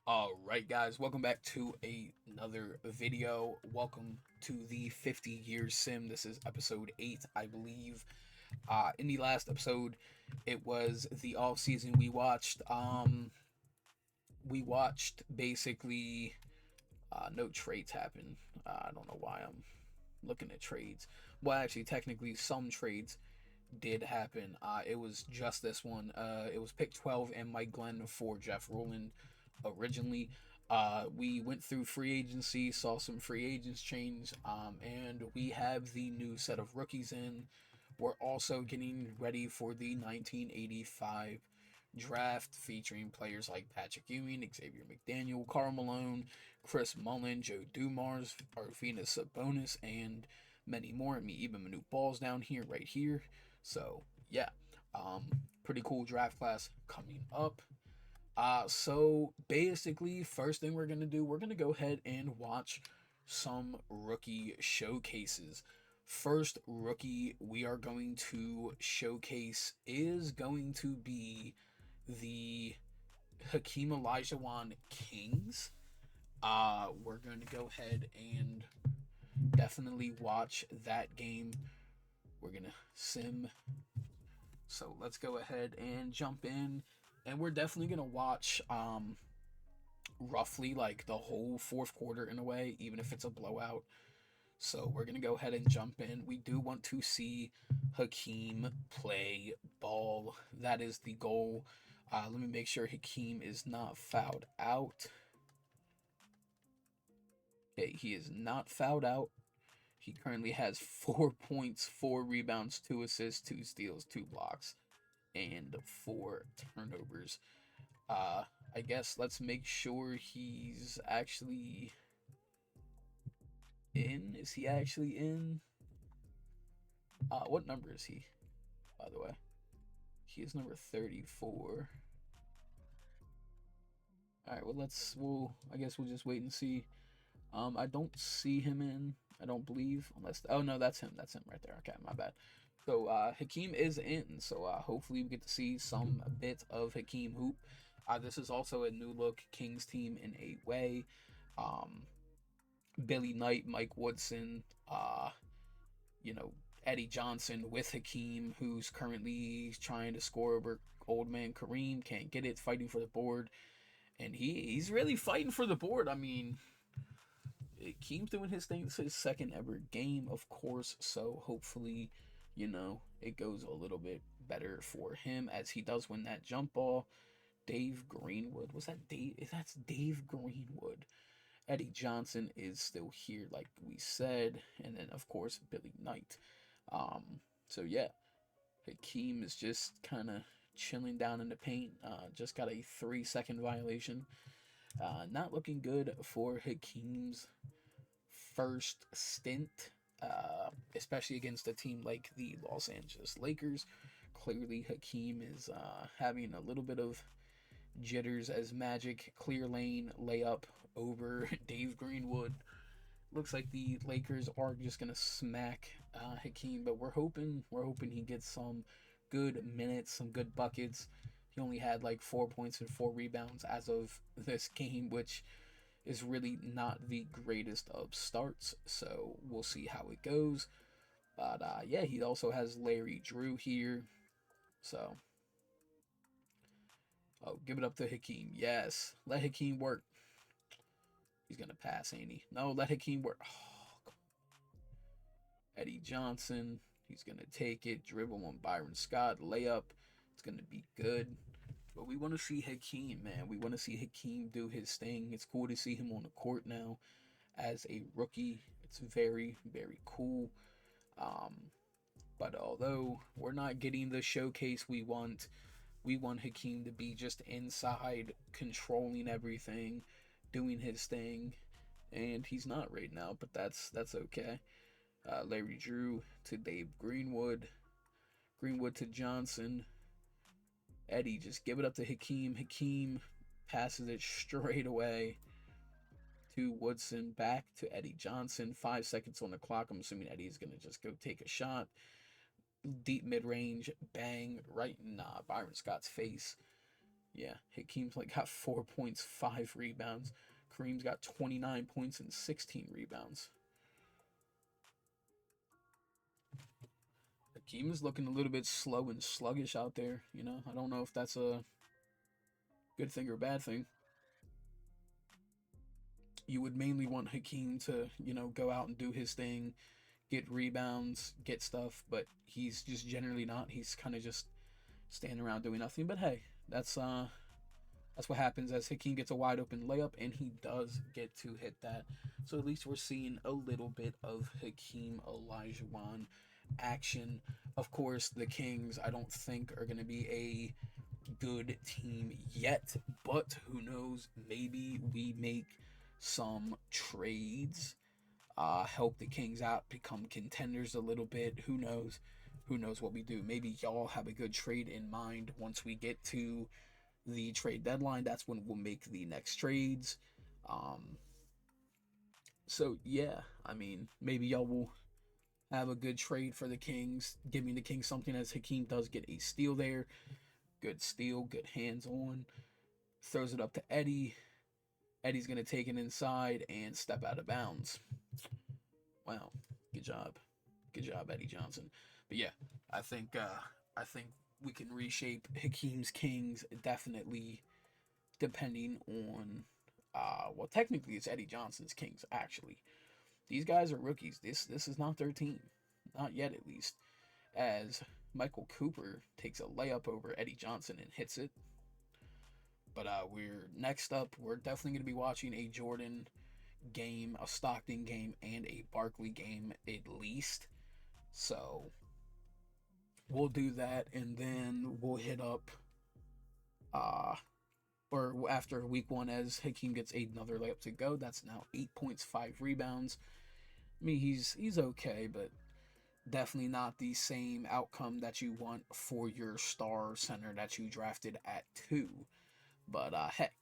Alright guys, welcome back to another video. Welcome to the 50 year sim. This is episode 8, I believe. In the last episode, it was the off season. We watched basically no trades happen. I don't know why I'm looking at trades. Well, actually, technically, some trades did happen. It was just this one. It was pick 12 and Mike Glenn for Jeff Rowland originally. We went through free agency, saw some free agents change, and we have the new set of rookies in. We're also getting ready for the 1985 draft featuring players like Patrick Ewing, Xavier McDaniel, Karl Malone, Chris Mullin, Joe Dumars, Arvydas Sabonis, and many more. I mean, even Manute Ball's down here, right here. So, yeah, pretty cool draft class coming up. So basically, first thing we're gonna do, we're gonna go ahead and watch some rookie showcases. First rookie we are going to showcase is going to be the Hakeem Olajuwon Kings. We're going to go ahead and definitely watch that game. We're gonna sim. So let's go ahead and jump in, and we're definitely gonna watch roughly like the whole fourth quarter in a way, even if it's a blowout. So we're gonna go ahead and jump in. We do want to see Hakeem play ball. That is the goal. Let me make sure Hakeem is not fouled out. Okay, he is not fouled out. He currently has 4 points, 4 rebounds, 2 assists, 2 steals, 2 blocks, and 4 turnovers. I guess let's make sure he's actually in. Is he actually in? What number is he, by the way? He is number 34. Alright, I guess we'll just wait and see. I don't see him in, I don't believe, unless, oh no, that's him right there. Okay, my bad. So, Hakeem is in, so, hopefully we get to see some bit of Hakeem hoop. This is also a new look Kings team in a way. Billy Knight, Mike Woodson, Eddie Johnson with Hakeem, who's currently trying to score over old man Kareem, can't get it, fighting for the board. And he's really fighting for the board. I mean, Hakeem's doing his thing. It's his second ever game, of course, so hopefully, it goes a little bit better for him as he does win that jump ball. Dave Greenwood, was that Dave? That's Dave Greenwood. Eddie Johnson is still here, like we said, and then of course Billy Knight. So yeah, Hakeem is just kind of chilling down in the paint. Just got a 3-second violation. Not looking good for Hakeem's first stint, especially against a team like the Los Angeles Lakers. Clearly, Hakeem is having a little bit of jitters as Magic clear lane layup over Dave Greenwood. Looks like the Lakers are just gonna smack Hakeem, but we're hoping he gets some good minutes, some good buckets. He only had like 4 points and 4 rebounds as of this game, which is really not the greatest of starts. So we'll see how it goes. But yeah, he also has Larry Drew here. So give it up to Hakeem. Yes, let Hakeem work. He's gonna pass, ain't he? No, let Hakeem work. Oh, Eddie Johnson. He's gonna take it. Dribble on Byron Scott. Layup. It's gonna be good. But we want to see Hakeem, man. We want to see Hakeem do his thing. It's cool to see him on the court now as a rookie. It's very, very cool. But although we're not getting the showcase we want Hakeem to be just inside, controlling everything, doing his thing, and he's not right now. But that's okay. Larry Drew to Dave Greenwood, Greenwood to Johnson. Eddie, just give it up to Hakeem. Hakeem passes it straight away to Woodson, back to Eddie Johnson. 5 seconds on the clock. I'm assuming Eddie's going to just go take a shot. Deep mid-range, bang, right in Byron Scott's face. Yeah, Hakeem's like got 4 points, 5 rebounds. Kareem's got 29 points and 16 rebounds. Hakeem is looking a little bit slow and sluggish out there. You know, I don't know if that's a good thing or a bad thing. You would mainly want Hakeem to, you know, go out and do his thing, get rebounds, get stuff, but he's just generally not. He's kind of just standing around doing nothing. But hey, that's what happens as Hakeem gets a wide open layup, and he does get to hit that. So at least we're seeing a little bit of Hakeem Olajuwon action. Of course, the Kings I don't think are going to be a good team yet, but who knows? Maybe we make some trades, help the Kings out, become contenders a little bit. Who knows? Who knows what we do? Maybe y'all have a good trade in mind once we get to the trade deadline. That's when we'll make the next trades. Um, so yeah, I mean, maybe y'all will have a good trade for the Kings, giving the Kings something as Hakeem does get a steal there. Good steal, good hands on. Throws it up to Eddie. Eddie's gonna take it inside and step out of bounds. Wow, good job, Eddie Johnson. But yeah, I think we can reshape Hakeem's Kings definitely, depending on well, technically it's Eddie Johnson's Kings actually. These guys are rookies. This is not their team, not yet at least. As Michael Cooper takes a layup over Eddie Johnson and hits it. But we're next up. We're definitely going to be watching a Jordan game, a Stockton game, and a Barkley game at least. So we'll do that, and then we'll hit up uh or after week one as Hakeem gets another layup to go. That's now 8 points, 5 rebounds. I mean, he's okay, but definitely not the same outcome that you want for your star center that you drafted at 2. But heck,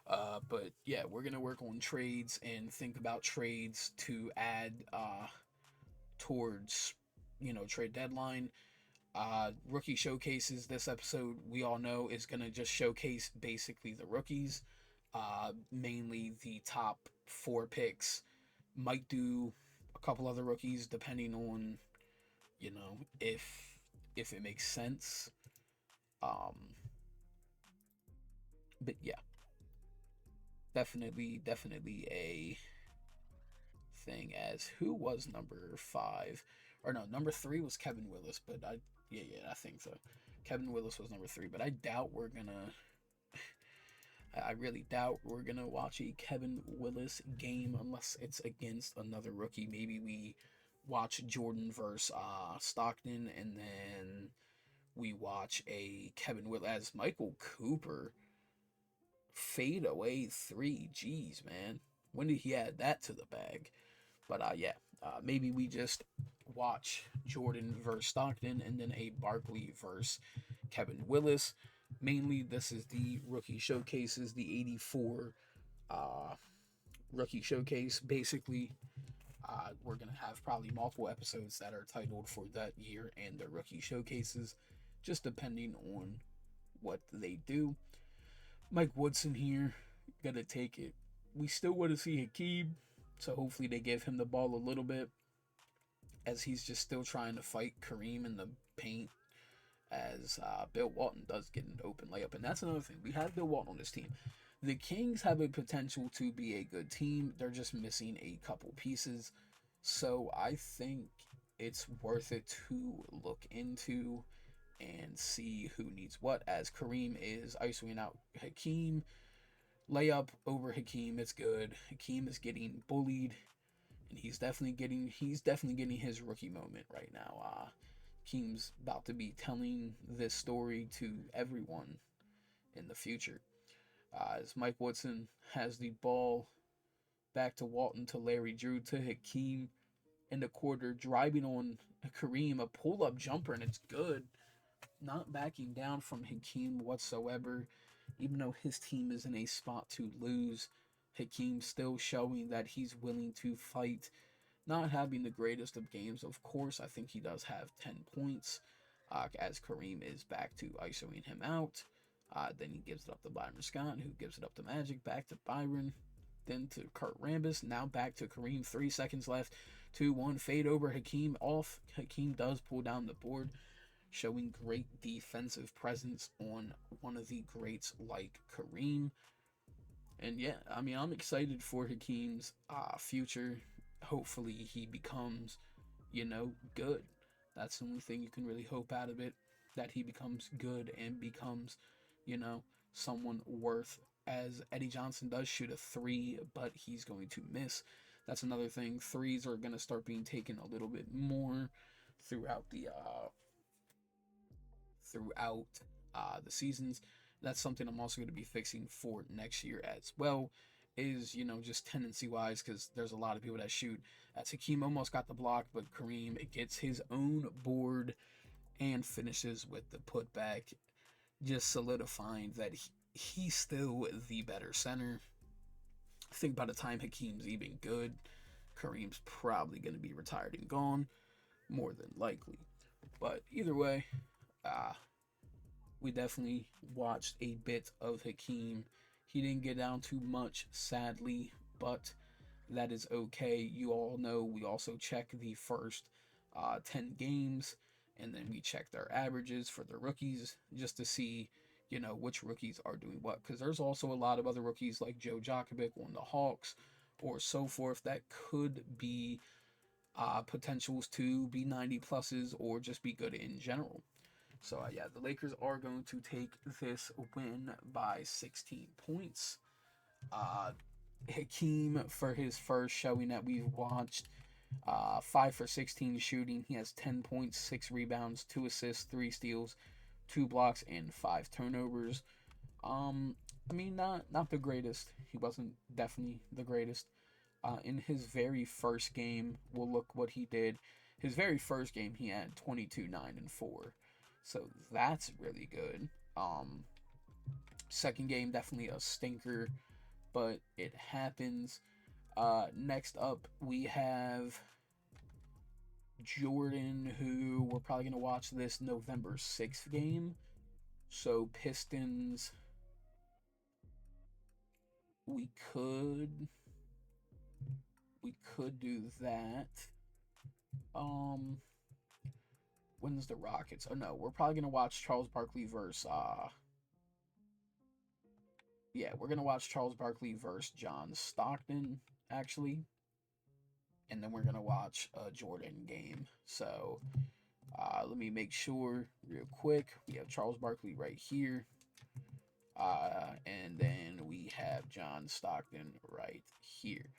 but yeah, we're gonna work on trades and think about trades to add towards, you know, trade deadline. Rookie showcases this episode, we all know, is gonna just showcase basically the rookies, mainly the top 4 picks. Might do a couple other rookies depending on, you know, if it makes sense. Um, but yeah, definitely a thing. As who was number 5, or no, number 3 was Kevin Willis, but I think so. Kevin Willis was number 3, but I doubt we're gonna. I really doubt we're gonna watch a Kevin Willis game unless it's against another rookie. Maybe we watch Jordan versus Stockton, and then we watch a Kevin Willis as Michael Cooper fade away 3. Jeez, man, when did he add that to the bag? But yeah, maybe we just watch Jordan versus Stockton, and then a Barkley versus Kevin Willis. Mainly, this is the rookie showcases, the 84 uh, rookie showcase. Basically, we're gonna have probably multiple episodes that are titled for that year and the rookie showcases, just depending on what they do. Mike Woodson here, gonna take it. We still want to see Hakeem, so hopefully they give him the ball a little bit, as he's just still trying to fight Kareem in the paint. As Bill Walton does get an open layup, and that's another thing. We have Bill Walton on this team. The Kings have a potential to be a good team. They're just missing a couple pieces, so I think it's worth it to look into and see who needs what. As Kareem is isolating out Hakeem, layup over Hakeem. It's good. Hakeem is getting bullied, and he's definitely getting his rookie moment right now. Hakeem's about to be telling this story to everyone in the future. As Mike Woodson has the ball back to Walton, to Larry Drew, to Hakeem in the quarter, driving on Kareem, a pull-up jumper, and it's good. Not backing down from Hakeem whatsoever, even though his team is in a spot to lose. Hakeem still showing that he's willing to fight. Not having the greatest of games, of course. I think he does have 10 points, as Kareem is back to ISOing him out. Then he gives it up to Byron Scott, who gives it up to Magic, back to Byron, then to Kurt Rambis, now back to Kareem. 3 seconds left. 2-1 fade over Hakeem off. Hakeem does pull down the board, showing great defensive presence on one of the greats like Kareem. And yeah, I mean, I'm excited for Hakeem's future. Hopefully, he becomes, good. That's the only thing you can really hope out of it, that he becomes good and becomes, someone worth. As Eddie Johnson does shoot a three, but he's going to miss. That's another thing. Threes are going to start being taken a little bit more throughout the seasons. That's something I'm also going to be fixing for next year as well. Is just tendency wise, because there's a lot of people that shoot. Hakeem almost got the block, but Kareem gets his own board and finishes with the putback, just solidifying that he's still the better center. I think by the time Hakeem's even good, Kareem's probably going to be retired and gone, more than likely. But either way, we definitely watched a bit of Hakeem. He didn't get down too much, sadly, but that is okay. You all know we also check the first 10 games, and then we check their averages for the rookies just to see, which rookies are doing what. Because there's also a lot of other rookies like Joe Jokovic on the Hawks or so forth that could be potentials to be 90 pluses or just be good in general. So yeah, the Lakers are going to take this win by 16 points. Hakeem, for his first showing that we've watched, 5 for 16 shooting. He has 10 points, 6 rebounds, 2 assists, 3 steals, 2 blocks, and 5 turnovers. I mean, not the greatest. He wasn't definitely the greatest. In his very first game, we'll look what he did. His very first game, he had 22, 9, and 4. So that's really good. Second game, definitely a stinker, but it happens. Next up, we have Jordan, who we're probably going to watch this November 6th game. So Pistons, we could do that. When's the Rockets? Oh no, we're probably gonna watch Charles Barkley versus we're gonna watch Charles Barkley versus John Stockton, actually. And then we're gonna watch a Jordan game. So let me make sure real quick. We have Charles Barkley right here. And then we have John Stockton right here.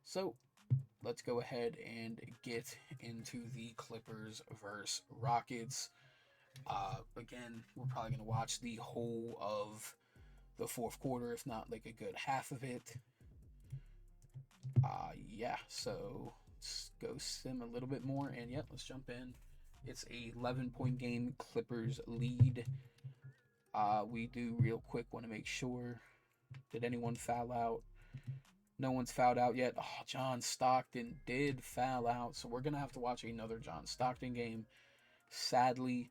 So let's go ahead and get into the Clippers versus Rockets. Again, we're probably going to watch the whole of the fourth quarter, if not like a good half of it. So let's go sim a little bit more, and let's jump in. It's a 11-point game. Clippers lead. We do real quick want to make sure. Did anyone foul out? No one's fouled out yet. Oh, John Stockton did foul out, so we're gonna have to watch another John Stockton game, sadly.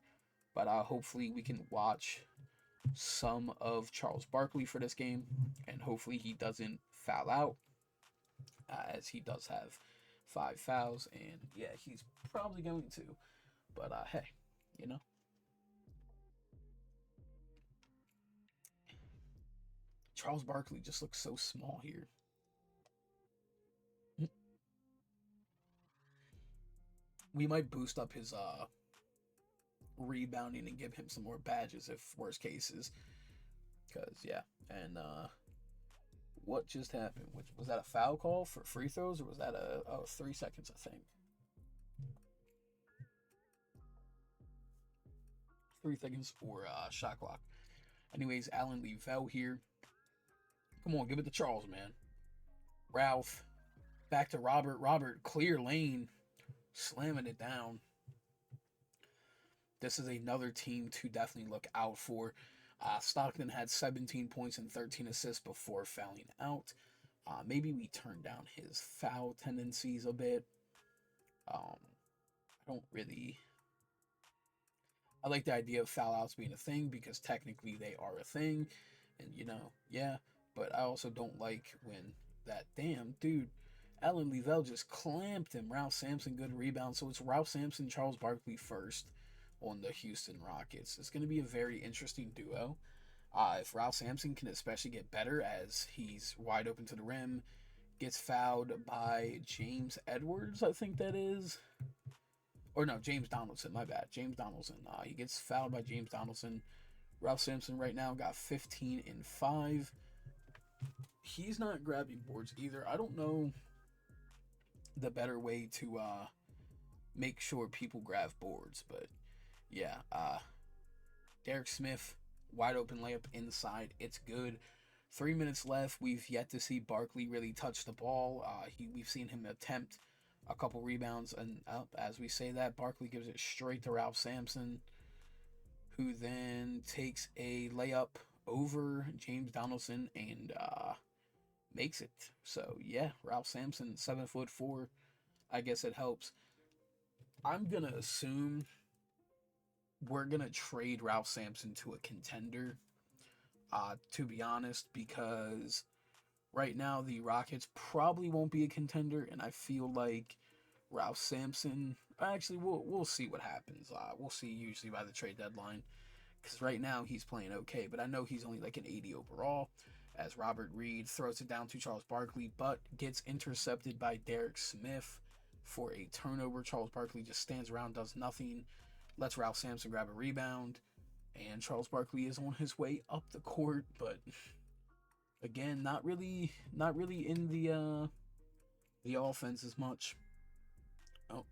But hopefully we can watch some of Charles Barkley for this game, and hopefully he doesn't foul out, as he does have 5 fouls, and he's probably going to. But hey, Charles Barkley just looks so small here. We might boost up his rebounding and give him some more badges if worst cases. Because and what just happened? Was that a foul call for free throws, or was that a 3 seconds? I think 3 seconds or shot clock. Anyways, Alan Levell here. Come on, give it to Charles, man. Ralph, back to Robert. Robert, clear lane, slamming it down. This is another team to definitely look out for. Stockton had 17 points and 13 assists before fouling out. Maybe we turn down his foul tendencies a bit. I don't really I like the idea of foul outs being a thing because technically they are a thing, and yeah. But I also don't like when that damn dude, Alan Levell just clamped him. Ralph Sampson, good rebound. So it's Ralph Sampson, Charles Barkley first on the Houston Rockets. It's going to be a very interesting duo. If Ralph Sampson can especially get better as he's wide open to the rim, gets fouled by James Edwards, I think that is. Or no, James Donaldson, my bad. James Donaldson. He gets fouled by James Donaldson. Ralph Sampson right now got 15 and 5. He's not grabbing boards either. I don't know the better way to make sure people grab boards, but yeah, Derek Smith, wide open layup inside. It's good. 3 minutes left. We've yet to see Barkley really touch the ball. We've seen him attempt a couple rebounds, and as we say that, Barkley gives it straight to Ralph Sampson, who then takes a layup over James Donaldson and makes it. So yeah, Ralph Sampson, 7'4". I guess it helps. I'm gonna assume we're gonna trade Ralph Sampson to a contender. To be honest, because right now the Rockets probably won't be a contender, and I feel like Ralph Sampson. Actually, we'll see what happens. We'll see usually by the trade deadline, because right now he's playing okay, but I know he's only like an 80 overall. As Robert Reed throws it down to Charles Barkley, but gets intercepted by Derek Smith for a turnover. Charles Barkley just stands around, does nothing, lets Ralph Sampson grab a rebound, and Charles Barkley is on his way up the court, but again, not really in the offense as much. Oh,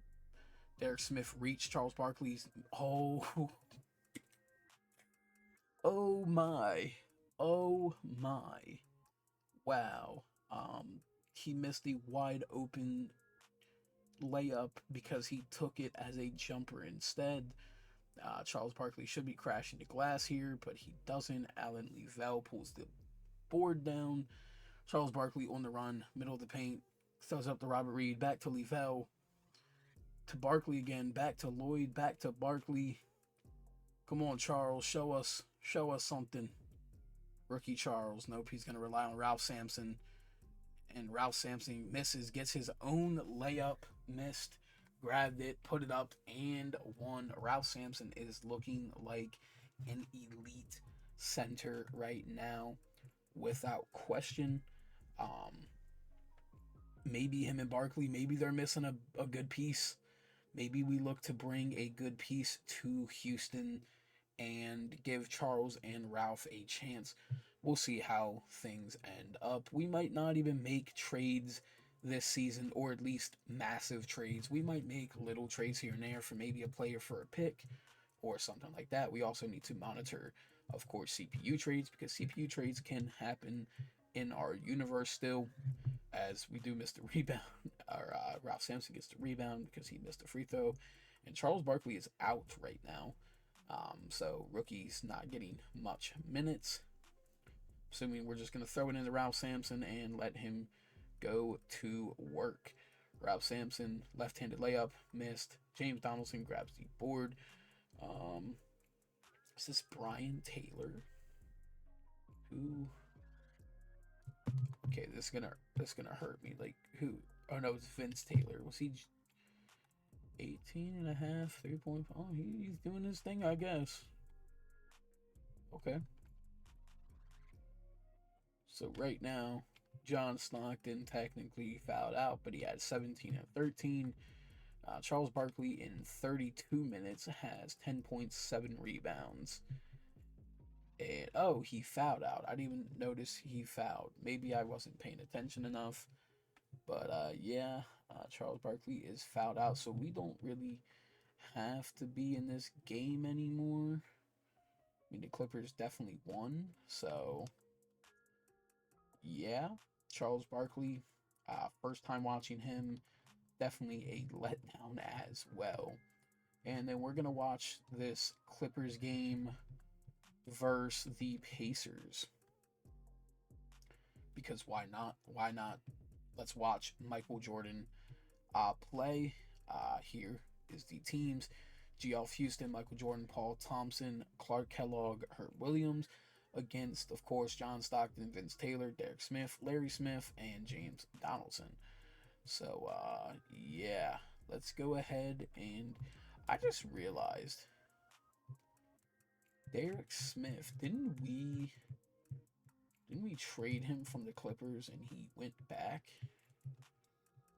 Derek Smith reached Charles Barkley's. Oh, oh my, oh my, wow. He missed the wide open layup because he took it as a jumper instead. Charles Barkley should be crashing the glass here, but he doesn't. Alan Levell pulls the board down. Charles Barkley on the run, middle of the paint, throws up to Robert Reed, back to Levell, to Barkley again, back to Lloyd, back to Barkley. Come on, Charles, show us something. Rookie Charles, nope, he's gonna rely on Ralph Sampson, and Ralph Sampson misses, gets his own layup, missed, grabbed it, put it up, and won. Ralph Sampson is looking like an elite center right now, without question. Um, Maybe him and Barkley, maybe they're missing a good piece. Maybe we look to bring a good piece to Houston and give Charles and Ralph a chance. We'll see how things end up. We might not even make trades this season, or at least massive trades. We might make little trades here and there for maybe a player for a pick or something like that. We also need to monitor, of course, CPU trades, because CPU trades can happen in our universe still, as we do miss the rebound. Or Ralph Sampson gets the rebound because he missed a free throw, and Charles Barkley is out right now. So rookie's not getting much minutes. Assuming we're just gonna throw it into Ralph Sampson and let him go to work. Ralph Sampson, left-handed layup, missed. James Donaldson grabs the board. Um, is this Brian Taylor? Who? Okay, this is gonna hurt me. Like who? Oh no, it's Vince Taylor. Was he 18 and a half, 3.5? Oh, he's doing his thing, I guess. Okay. So right now, John Stockton technically fouled out, but he had 17 and 13. Charles Barkley in 32 minutes has 10.7 rebounds. And oh, he fouled out. I didn't even notice he fouled. Maybe I wasn't paying attention enough. But yeah, Charles Barkley is fouled out, so we don't really have to be in this game anymore. I mean, the Clippers definitely won, so yeah. Charles Barkley, first time watching him, definitely a letdown as well. And then we're gonna watch this Clippers game versus the Pacers, because why not? Why not? Let's watch Michael Jordan play. Here is the teams. Geoff Houston, Michael Jordan, Paul Thompson, Clark Kellogg, Hurt Williams, against, of course, John Stockton, Vince Taylor, Derek Smith, Larry Smith, and James Donaldson. So, yeah, let's go ahead and I just realized Derek Smith, didn't we trade him from the Clippers and he went back?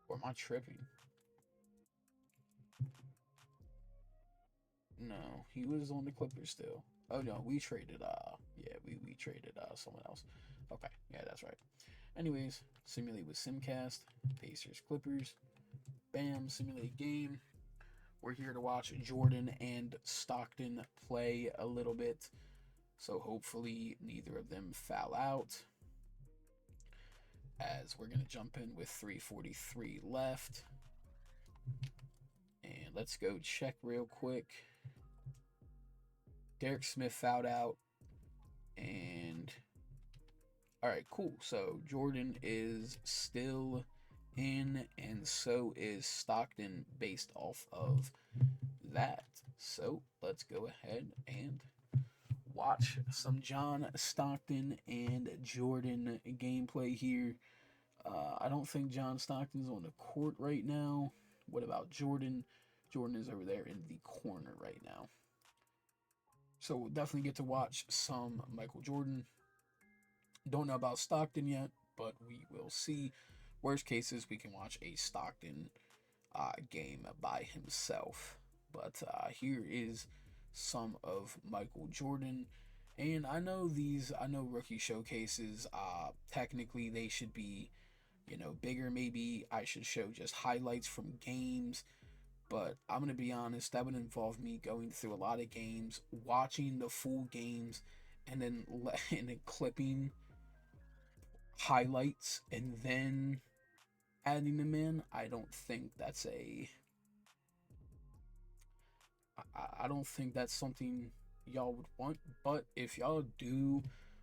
Or am I tripping? No, he was on the Clippers still. Oh no, we traded we traded someone else. Okay, yeah, that's right. Anyways, simulate with Simcast, Pacers Clippers. Bam, simulate game. We're here to watch Jordan and Stockton play a little bit. So hopefully neither of them foul out. As we're going to jump in with 3:43 left. And let's go check real quick. Derek Smith fouled out. And all right, cool. So Jordan is still in, and so is Stockton based off of that. So let's go ahead and watch some John Stockton and Jordan gameplay here. I don't think John Stockton's on the court right now. What about Jordan? Jordan is over there in the corner right now. So we'll definitely get to watch some Michael Jordan. Don't know about Stockton yet, but we will see. Worst cases, we can watch a Stockton game by himself. But here is some of Michael Jordan. And I know rookie showcases, technically they should be, bigger. Maybe I should show just highlights from games. But I'm going to be honest, that would involve me going through a lot of games, watching the full games, and then clipping highlights and then adding them in. I don't think that's I don't think that's something y'all would want. But if y'all do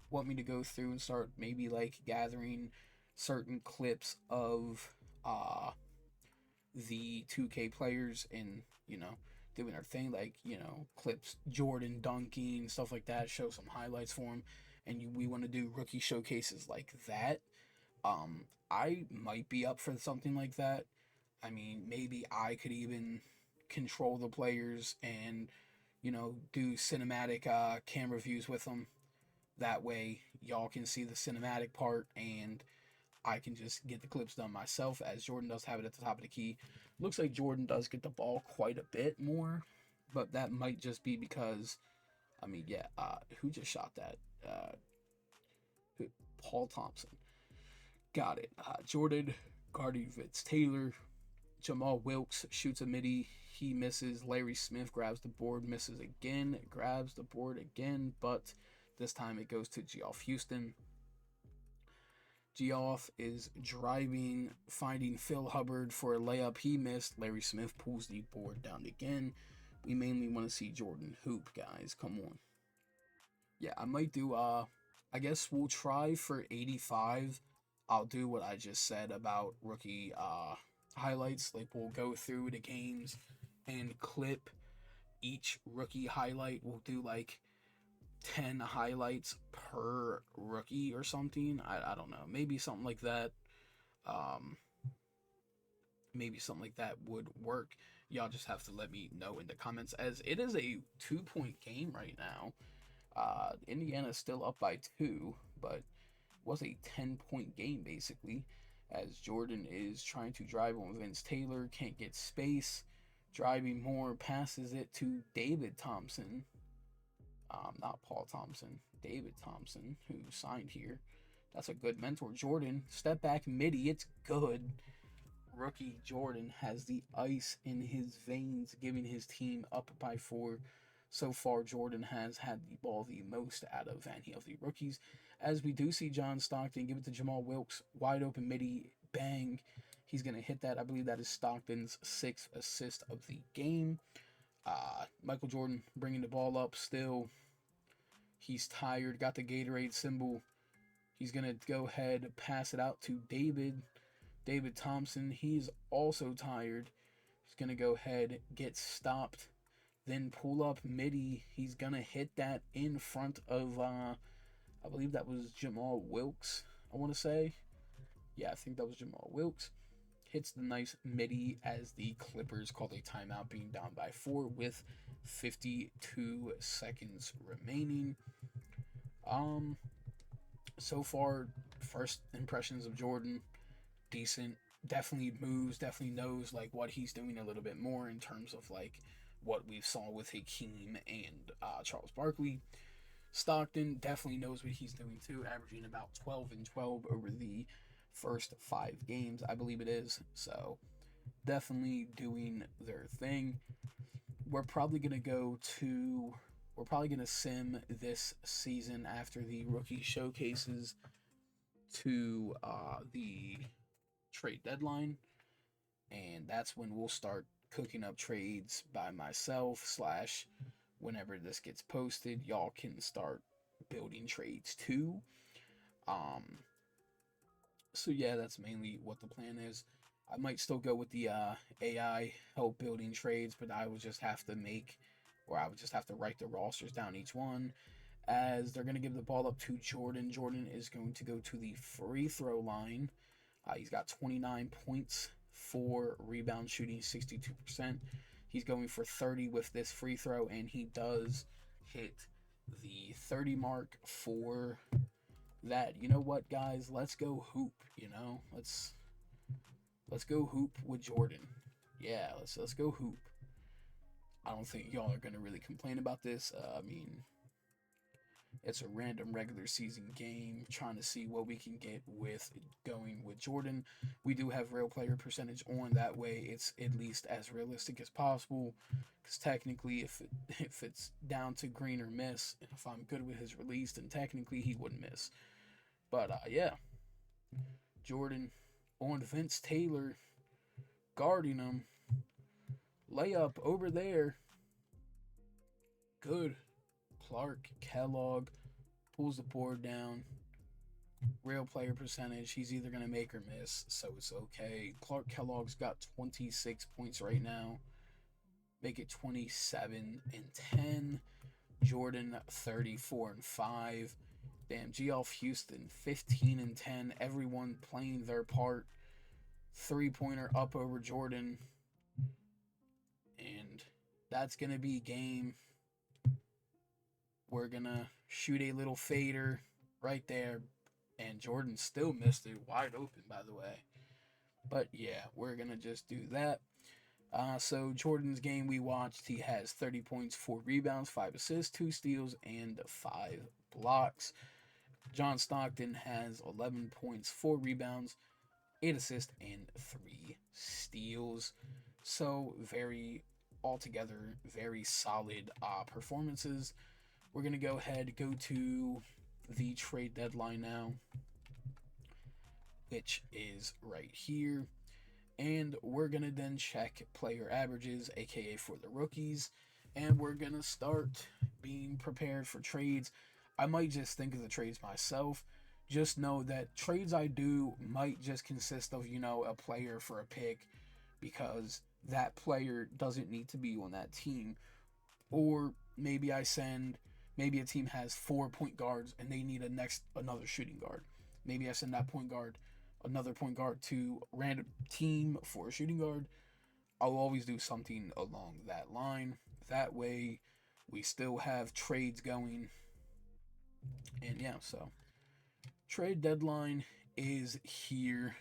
want me to go through and start maybe like gathering certain clips of the 2K players and doing our thing, like clips Jordan dunking, stuff like that, show some highlights for him, and we want to do rookie showcases like that, I might be up for something like that. I mean, maybe I could even control the players and do cinematic camera views with them. That way y'all can see the cinematic part and I can just get the clips done myself, as Jordan does have it at the top of the key. Looks like Jordan does get the ball quite a bit more, but that might just be because, I mean, yeah, who just shot that? Paul Thompson. Got it. Jordan guarding Vince Taylor. Jamal Wilkes shoots a midi. He misses. Larry Smith grabs the board, misses again, grabs the board again, but this time it goes to Geoff Houston. Geoff is driving, finding Phil Hubbard for a layup. He missed. Larry Smith pulls the board down again. We mainly want to see Jordan hoop, guys. Come on. Yeah, I might do, I guess we'll try for 85. I'll do what I just said about rookie highlights. Like, we'll go through the games and clip each rookie highlight. We'll do like 10 highlights per rookie or something. I don't know. Maybe something like that. Maybe something like that would work. Y'all just have to let me know in the comments, as it is a 2-point game right now. Indiana's still up by 2, but it was a 10-point game basically, as Jordan is trying to drive on Vince Taylor, can't get space, driving more, passes it to David Thompson. Not Paul Thompson, David Thompson, who signed here. That's a good mentor. Jordan, step back midi, it's good. Rookie Jordan has the ice in his veins, giving his team up by 4. So far, Jordan has had the ball the most out of any of the rookies. As we do see John Stockton give it to Jamal Wilkes, wide open midi, bang. He's going to hit that. I believe that is Stockton's 6th assist of the game. Michael Jordan bringing the ball up still. He's tired, got the Gatorade symbol. He's going to go ahead, pass it out to David Thompson. He's also tired. He's going to go ahead, get stopped then pull up midi. He's gonna hit that in front of I believe that was Jamal Wilkes. I want to say, yeah, I think that was Jamal Wilkes. Hits the nice midi as the Clippers called a timeout, being down by 4 with 52 seconds remaining. So far, first impressions of Jordan, decent. Definitely moves, definitely knows like what he's doing a little bit more in terms of like what we saw with Hakeem and Charles Barkley. Stockton definitely knows what he's doing too, averaging about 12 and 12 over the first 5 games, I believe it is. So definitely doing their thing. We're probably gonna go to we're probably gonna sim this season after the rookie showcases to the trade deadline, and that's when we'll start cooking up trades by myself slash whenever this gets posted y'all can start building trades too. um so yeah, that's mainly what the plan is. I might still go with the AI help building trades, but I would just have to write the rosters down each one, as they're going to give the ball up to Jordan. Jordan is going to go to the free throw line. He's got 29 points, 4 rebounds, shooting 62%. He's going for 30 with this free throw, and he does hit the 30 mark for that. You know what, guys? Let's go hoop. Let's go hoop with Jordan. Yeah, let's go hoop. I don't think y'all are gonna really complain about this. I mean, it's a random regular season game, trying to see what we can get with going with Jordan. We do have real player percentage on, that way it's at least as realistic as possible. Because technically, if it's down to green or miss, if I'm good with his release, then technically he wouldn't miss. But yeah, Jordan on Vince Taylor, guarding him. Layup over there. Good. Clark Kellogg pulls the board down. Real player percentage. He's either going to make or miss, so it's okay. Clark Kellogg's got 26 points right now. Make it 27 and 10. Jordan 34 and 5. Damn, Geoff Houston 15 and 10. Everyone playing their part. 3-pointer up over Jordan. And that's going to be game. We're going to shoot a little fader right there. And Jordan still missed it. Wide open, by the way. But yeah, we're going to just do that. So Jordan's game we watched, he has 30 points, 4 rebounds, 5 assists, 2 steals, and 5 blocks. John Stockton has 11 points, 4 rebounds, 8 assists, and 3 steals. So altogether, very solid performances. We're going to go to the trade deadline now, which is right here. And we're going to then check player averages, aka for the rookies. And we're going to start being prepared for trades. I might just think of the trades myself. Just know that trades I do might just consist of, a player for a pick, because that player doesn't need to be on that team. Or maybe maybe a team has 4 point guards and they need another shooting guard. Maybe I send that another point guard to a random team for a shooting guard. I'll always do something along that line. That way we still have trades going. And yeah, so trade deadline is here.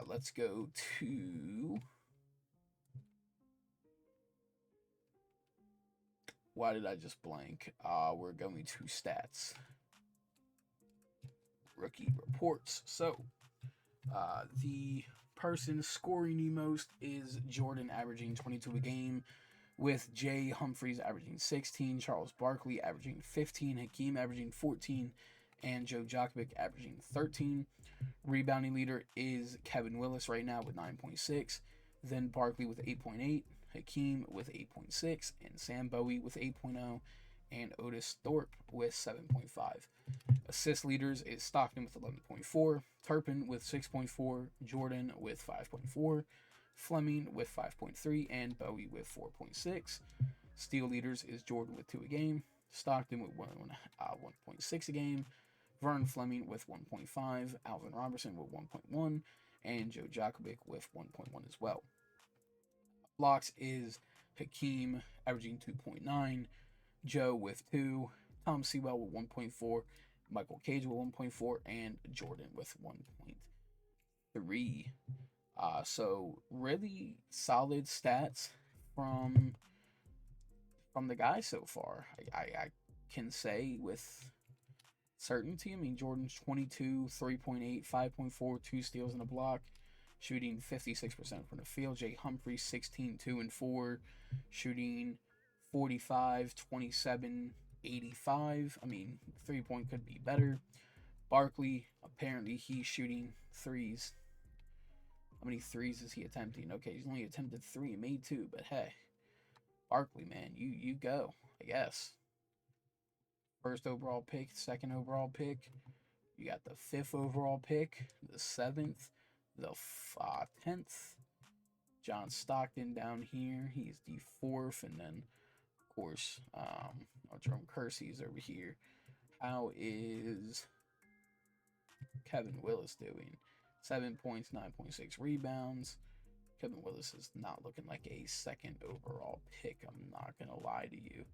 Let's go to... Why did I just blank? We're going to stats. Rookie reports. So, the person scoring the most is Jordan, averaging 22 a game, with Jay Humphries averaging 16, Charles Barkley averaging 15, Hakeem averaging 14, and Joe Djokovic averaging 13. Rebounding leader is Kevin Willis right now with 9.6, then Barkley with 8.8, Hakeem with 8.6, and Sam Bowie with 8.0, and Otis Thorpe with 7.5. Assist leaders is Stockton with 11.4, Turpin with 6.4, Jordan with 5.4, Fleming with 5.3, and Bowie with 4.6. Steal leaders is Jordan with 2 a game, Stockton with 1.6 a game, Vern Fleming with 1.5, Alvin Robertson with 1.1, and Joe Jakovic with 1.1 as well. Blocks is Hakeem averaging 2.9, Joe with 2, Tom Sewell with 1.4, Michael Cage with 1.4, and Jordan with 1.3. So really solid stats from the guy so far. I can say with certainty. I mean, Jordan's 22, 3.8, 5.4, 2 steals and a block, shooting 56% from the field. Jay Humphrey, 16, 2 and 4, shooting 45, 27, 85. I mean, 3-point could be better. Barkley, apparently he's shooting threes. How many threes is he attempting? Okay, he's only attempted 3 and made 2, but hey, Barkley, man, you go, I guess. First overall pick, second overall pick. You got the 5th overall pick, the 7th, the 10th. John Stockton down here. He's the 4th, and then of course, Jerome Kersey's over here. How is Kevin Willis doing? 7 points, 9.6 rebounds. Kevin Willis is not looking like a second overall pick. I'm not going to lie to you.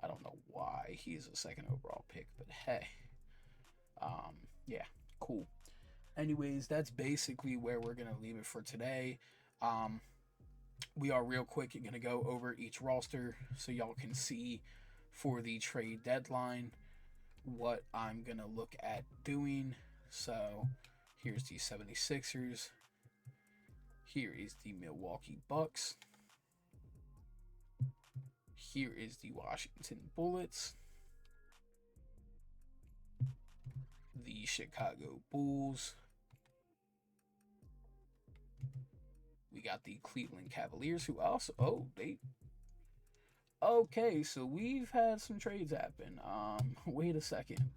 I don't know why he's a second overall pick, but hey. Yeah, cool. Anyways, that's basically where we're going to leave it for today. We are real quick going to go over each roster so y'all can see for the trade deadline what I'm going to look at doing. So here's the 76ers. Here is the Milwaukee Bucks. Here is the Washington Bullets. The Chicago Bulls. We got the Cleveland Cavaliers, who also okay, so we've had some trades happen. Wait a second.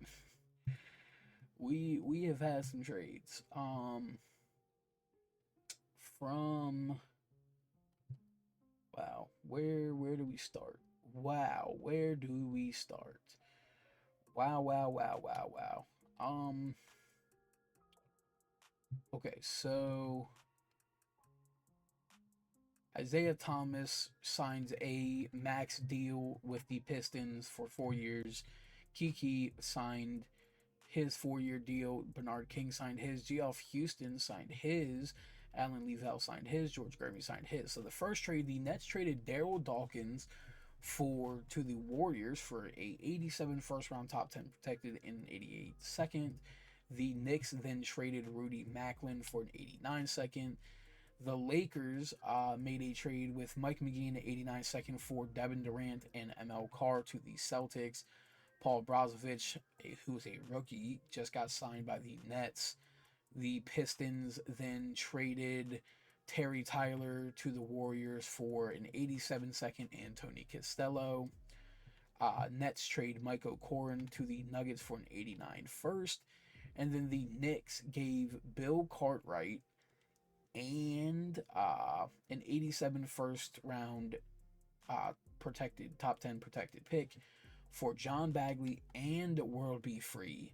We have had some trades. From wow, where do we start? Wow, where do we start? Wow. Okay, so Isaiah Thomas signs a max deal with the Pistons for 4 years. Kiki signed his 4-year deal. Bernard King signed his. Geoff Houston signed his. Alan Levell signed his. George Gervin signed his. So the first trade, the Nets traded Daryl Dawkins to the Warriors for a 87 first round, top 10 protected, and an 88 second. The Knicks then traded Rudy Macklin for an 89 second. The Lakers made a trade with Mike McGee in the 89 second for Devin Durant and ML Carr to the Celtics. Paul Brozovic, who's a rookie, just got signed by the Nets. The Pistons then traded Terry Tyler to the Warriors for an 87 second and Tony Costello. Nets trade Mike O'Koren to the Nuggets for an 89 first. And then the Knicks gave Bill Cartwright and an 87 first round protected, top 10 protected pick for John Bagley and World Be Free.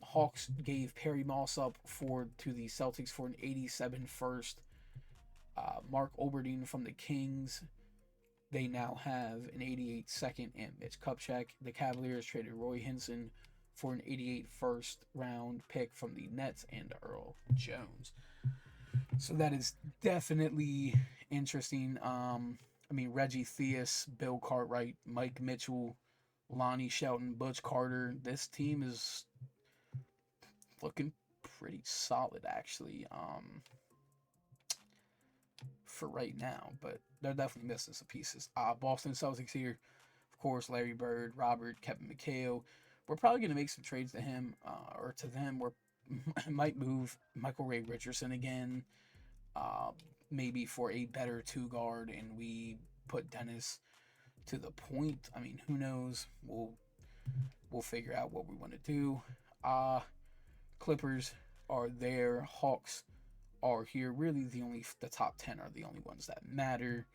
Hawks gave Perry Moss up to the Celtics for an 87 first. Mark Oberdine from the Kings. They now have an 88 second and Mitch Kupchak. The Cavaliers traded Roy Hinson for an 88 first round pick from the Nets and Earl Jones. So that is definitely interesting. Reggie Theus, Bill Cartwright, Mike Mitchell, Lonnie Shelton, Butch Carter. This team is looking pretty solid, actually, for right now. But they're definitely missing some pieces. Boston Celtics here, of course, Larry Bird, Robert, Kevin McHale. We're probably going to make some trades to him or to them. We might move Michael Ray Richardson again, maybe for a better 2 guard, and we put Dennis to the point. I mean, who knows? We'll figure out what we want to do. Clippers are there. Hawks are here. Really, the top 10 are the only ones that matter.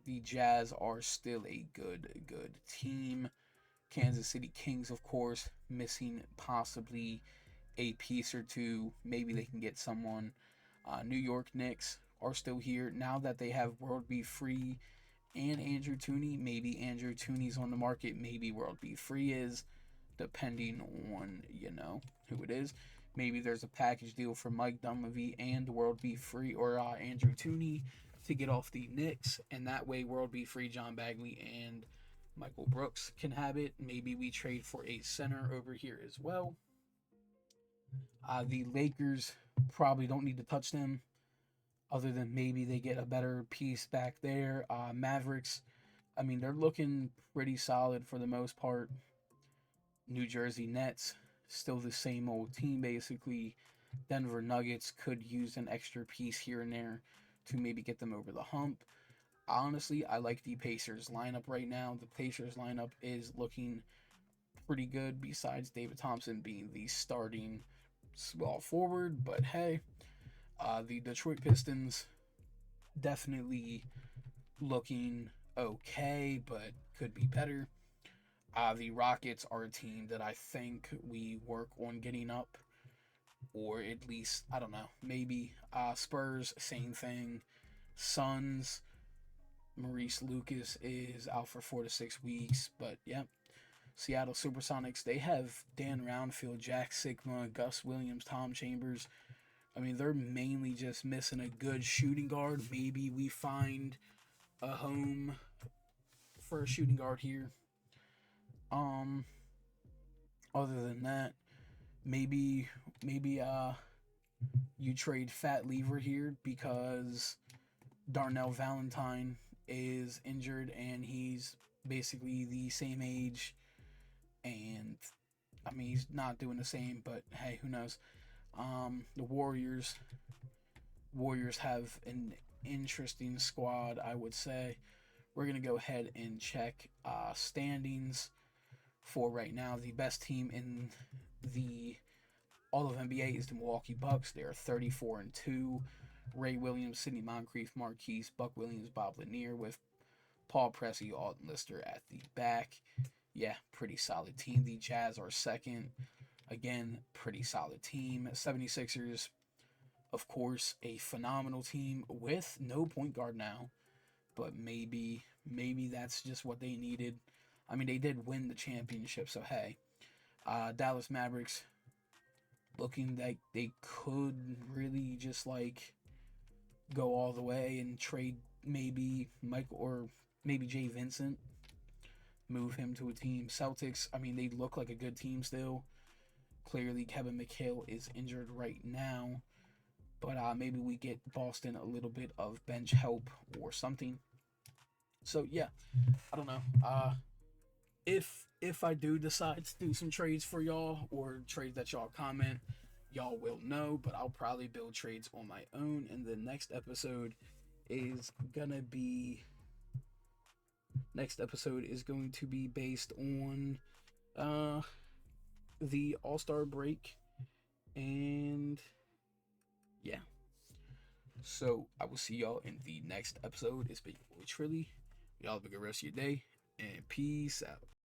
The Jazz are still a good team. Kansas City Kings, of course, missing possibly a piece or two. Maybe they can get someone. New York Knicks are still here now that they have World Beat Free and Andrew Tooney. Maybe Andrew Tooney's on the market. Maybe World Beat Free is, depending on who it is. Maybe there's a package deal for Mike Dunleavy and World Beat Free or Andrew Tooney to get off the Knicks, and that way World Beat Free, John Bagley, and Michael Brooks can have it. Maybe we trade for a center over here as well. The Lakers probably don't need to touch them, other than maybe they get a better piece back there. Mavericks, I mean, they're looking pretty solid for the most part. New Jersey Nets, still the same old team basically. Denver Nuggets could use an extra piece here and there to maybe get them over the hump. Honestly, I like the Pacers lineup right now. The Pacers lineup is looking pretty good, besides David Thompson being the starting small forward. But hey, the Detroit Pistons definitely looking okay, but could be better. The Rockets are a team that I think we work on getting up, or at least, I don't know, maybe. Spurs, same thing. Suns, Maurice Lucas is out for 4 to 6 weeks, but yeah. Seattle Supersonics, they have Dan Roundfield, Jack Sigma, Gus Williams, Tom Chambers. I mean, they're mainly just missing a good shooting guard. Maybe we find a home for a shooting guard here. Um, Other than that, maybe you trade Fat Lever here because Darnell Valentine is injured and he's basically the same age, and I mean he's not doing the same, but hey, who knows? The Warriors have an interesting squad, I would say. We're gonna go ahead and check standings for right now. The best team in the all of NBA is the Milwaukee Bucks. They are 34-2. Ray Williams, Sidney Moncrief, Marquise, Buck Williams, Bob Lanier with Paul Pressey, Alton Lister at the back. Yeah, pretty solid team. The Jazz are second. Again, pretty solid team. 76ers, of course, a phenomenal team with no point guard now. But maybe that's just what they needed. I mean, they did win the championship, so hey. Dallas Mavericks, looking like they could really just like go all the way and trade maybe Mike or maybe Jay Vincent, move him to a team. Celtics, I mean, they look like a good team still. Clearly, Kevin McHale is injured right now, but maybe we get Boston a little bit of bench help or something. So yeah, I don't know. If I do decide to do some trades for y'all or trades that y'all comment, y'all will know. But I'll probably build trades on my own, and the next episode is going to be based on the All-Star break, and yeah. So I will see y'all in the next episode. It's been your boy Trilly. Y'all have a good rest of your day, and peace out.